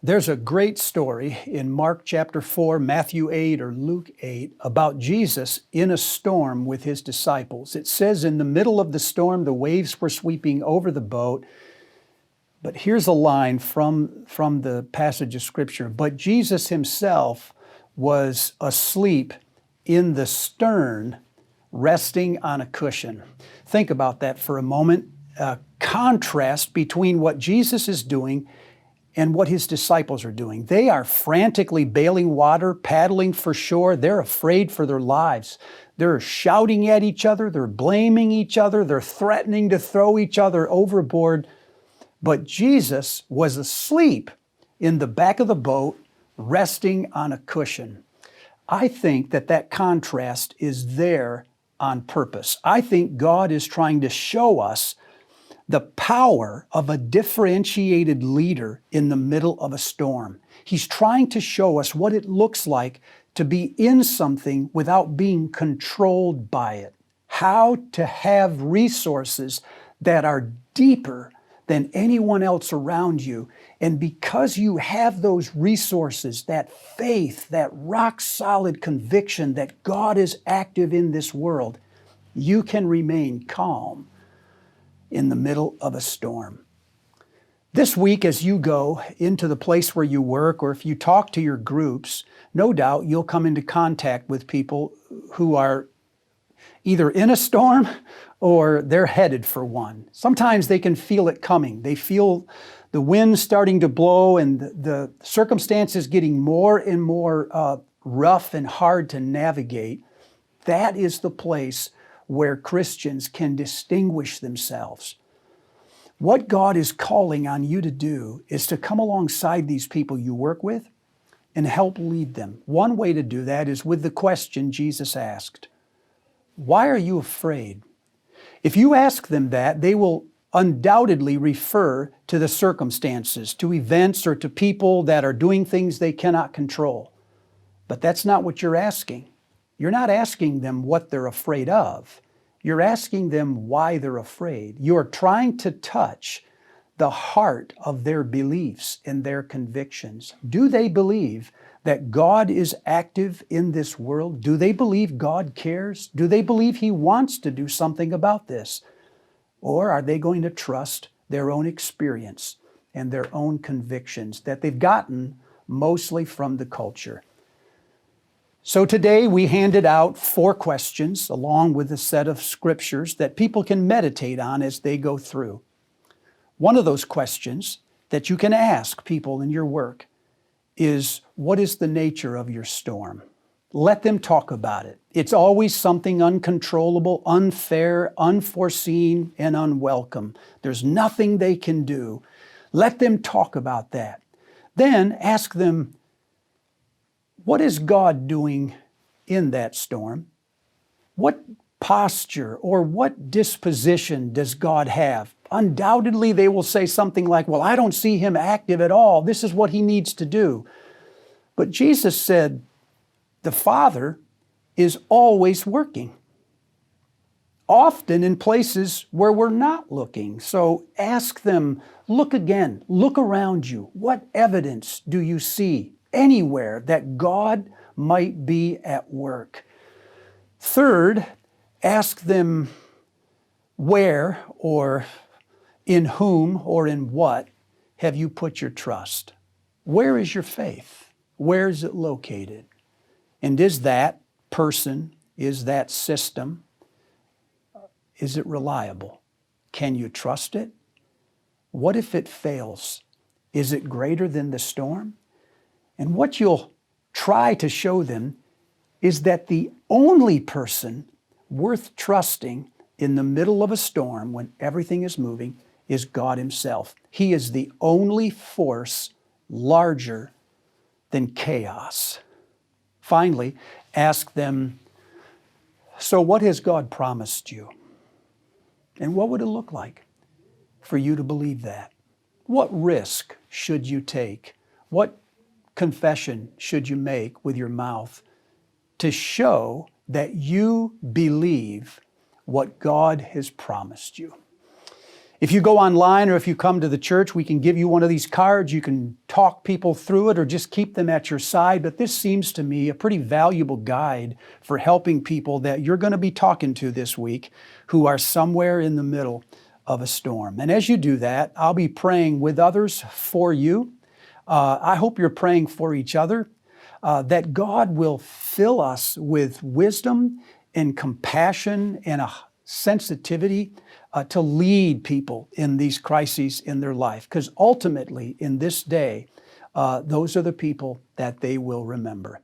There's a great story in Mark chapter 4, Matthew 8, or Luke 8 about Jesus in a storm with his disciples. It says in the middle of the storm, the waves were sweeping over the boat. But here's a line from the passage of Scripture. But Jesus himself was asleep in the stern, resting on a cushion. Think about that for a moment. A contrast between what Jesus is doing and what his disciples are doing. They are frantically bailing water, paddling for shore. They're afraid for their lives. They're shouting at each other. They're blaming each other. They're threatening to throw each other overboard. But Jesus was asleep in the back of the boat, resting on a cushion. I think that contrast is there on purpose. I think God is trying to show us the power of a differentiated leader in the middle of a storm. He's trying to show us what it looks like to be in something without being controlled by it. How to have resources that are deeper than anyone else around you. And because you have those resources, that faith, that rock solid conviction that God is active in this world, you can remain calm in the middle of a storm. This week, as you go into the place where you work, or if you talk to your groups, no doubt you'll come into contact with people who are either in a storm or they're headed for one. Sometimes they can feel it coming. They feel the wind starting to blow and the circumstances getting more and more rough and hard to navigate. That is the place where Christians can distinguish themselves. What God is calling on you to do is to come alongside these people you work with and help lead them. One way to do that is with the question Jesus asked, "Why are you afraid?" If you ask them that, they will undoubtedly refer to the circumstances, to events, or to people that are doing things they cannot control. But that's not what you're asking. You're not asking them what they're afraid of. You're asking them why they're afraid. You're trying to touch the heart of their beliefs and their convictions. Do they believe that God is active in this world? Do they believe God cares? Do they believe He wants to do something about this? Or are they going to trust their own experience and their own convictions that they've gotten mostly from the culture? So today we handed out 4 questions along with a set of scriptures that people can meditate on as they go through. One of those questions that you can ask people in your work is, what is the nature of your storm? Let them talk about it. It's always something uncontrollable, unfair, unforeseen, and unwelcome. There's nothing they can do. Let them talk about that. Then ask them, what is God doing in that storm? What posture or what disposition does God have? Undoubtedly, they will say something like, well, I don't see Him active at all. This is what He needs to do. But Jesus said, the Father is always working, often in places where we're not looking. So ask them, look again, look around you. What evidence do you see anywhere that God might be at work? Third, ask them where or in whom or in what have you put your trust? Where is your faith? Where is it located? And is that person, is that system, is it reliable? Can you trust it? What if it fails? Is it greater than the storm? And what you'll try to show them is that the only person worth trusting in the middle of a storm when everything is moving is God Himself. He is the only force larger than chaos. Finally, ask them, so what has God promised you? And what would it look like for you to believe that? What risk should you take? What confession should you make with your mouth to show that you believe what God has promised you? If you go online or if you come to the church, we can give you one of these cards. You can talk people through it or just keep them at your side, but this seems to me a pretty valuable guide for helping people that you're going to be talking to this week who are somewhere in the middle of a storm. And as you do that, I'll be praying with others for you. I hope you're praying for each other, that God will fill us with wisdom and compassion and a sensitivity to lead people in these crises in their life. Because ultimately, in this day, those are the people that they will remember.